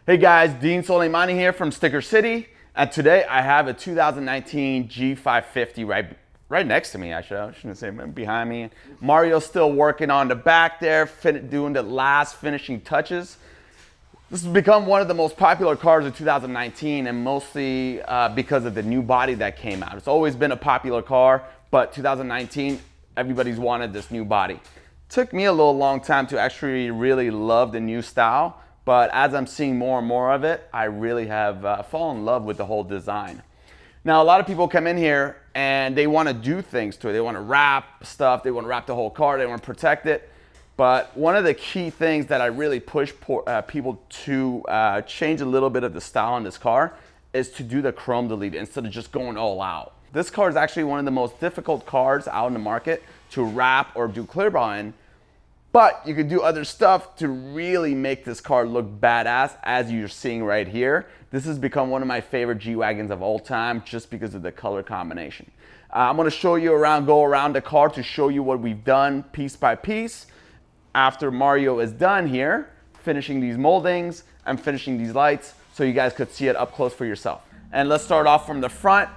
Hey guys, Dean Soleimani here from Stickercity, and today I have a 2019 G550 right next to me. I shouldn't say behind me. Mario's still working on the back there, doing the last finishing touches. This has become one of the most popular cars of 2019, and mostly because of the new body that came out. It's always been a popular car, but 2019, everybody's wanted this new body. Took me a long time to actually really love the new style. But as I'm seeing more and more of it, I really have fallen in love with the whole design. Now, a lot of people come in here and they want to do things to it. They want to wrap stuff, they want to wrap the whole car, they want to protect it. But one of the key things that I really push people to change a little bit of the style on this car is to do the chrome delete instead of just going all out. This car is actually one of the most difficult cars out in the market to wrap or do clear ball in. But you could do other stuff to really make this car look badass, as you're seeing right here. This has become one of my favorite G-Wagons of all time just because of the color combination. I'm gonna show you go around the car to show you what we've done piece by piece. After Mario is done here, finishing these moldings and finishing these lights so you guys could see it up close for yourself. And let's start off from the front.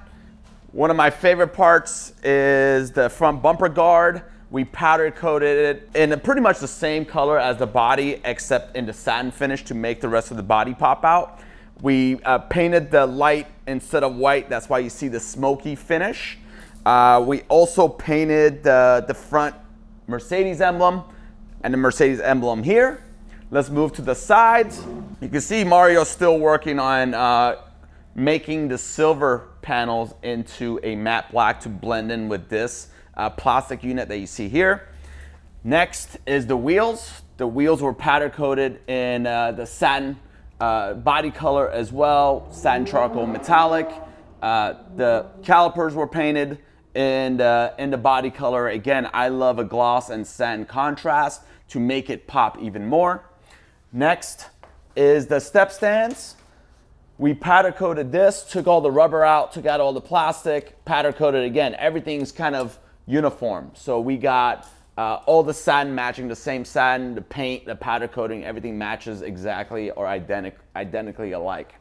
One of my favorite parts is the front bumper guard. We powder coated it in pretty much the same color as the body, except in the satin finish to make the rest of the body pop out. We painted the light instead of white. That's why you see the smoky finish. We also painted the front Mercedes emblem and the Mercedes emblem here. Let's move to the sides. You can see Mario's still working on making the silver panels into a matte black to blend in with this plastic unit that you see here. Next is the wheels. The wheels were powder coated in the satin body color as well, satin charcoal metallic. The calipers were painted in the body color. Again, I love a gloss and satin contrast to make it pop even more. Next is the step stands. We powder coated this, took all the rubber out, took out all the plastic, powder coated again. Everything's kind of uniform. So we got all the satin matching the same satin, the paint, the powder coating, everything matches exactly or identically alike.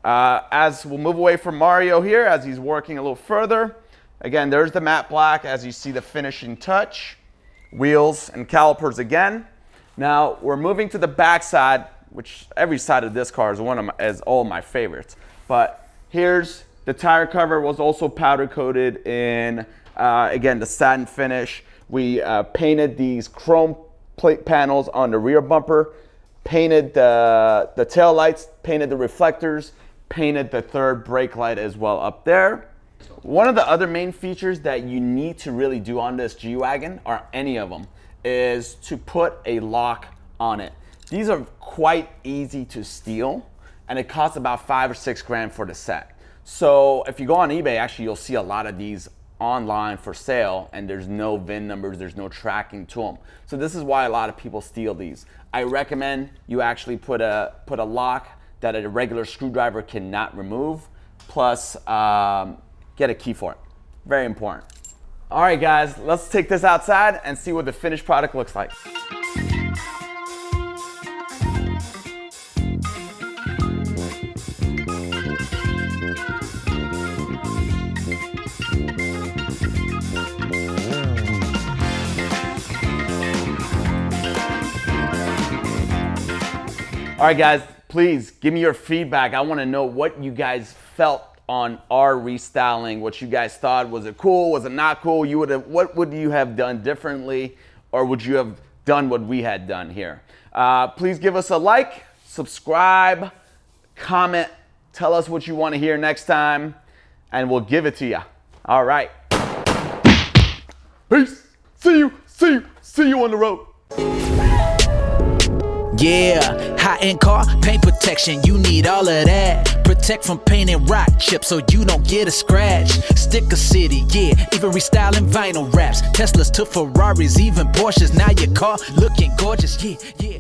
As we'll move away from Mario here, as he's working a little further, again, there's the matte black as you see the finishing touch, wheels and calipers again. Now we're moving to the back side, which every side of this car is all my favorites. But here's the tire cover, was also powder coated in again, the satin finish. We painted these chrome plate panels on the rear bumper, painted the tail lights, painted the reflectors, painted the third brake light as well up there. One of the other main features that you need to really do on this G-Wagon, or any of them, is to put a lock on it. These are quite easy to steal, and it costs about $5 or $6 grand for the set. So if you go on eBay, actually you'll see a lot of these online for sale, and there's no VIN numbers, there's no tracking to them. So this is why a lot of people steal these. I recommend you actually put a lock that a regular screwdriver cannot remove, plus get a key for it. Very important. All right guys, let's take this outside and see what the finished product looks like. All right guys, please give me your feedback. I want to know what you guys felt on our restyling, what you guys thought. Was it cool? Was it not cool? What would you have done differently, or would you have done what we had done here? Please give us a like, subscribe, comment, tell us what you want to hear next time, and we'll give it to you. All right. Peace. See you on the road. Yeah, high-end car, paint protection, you need all of that. Protect from paint and rock chips so you don't get a scratch. Stickercity, yeah, even restyling vinyl wraps. Teslas to Ferraris, even Porsches, now your car looking gorgeous, yeah.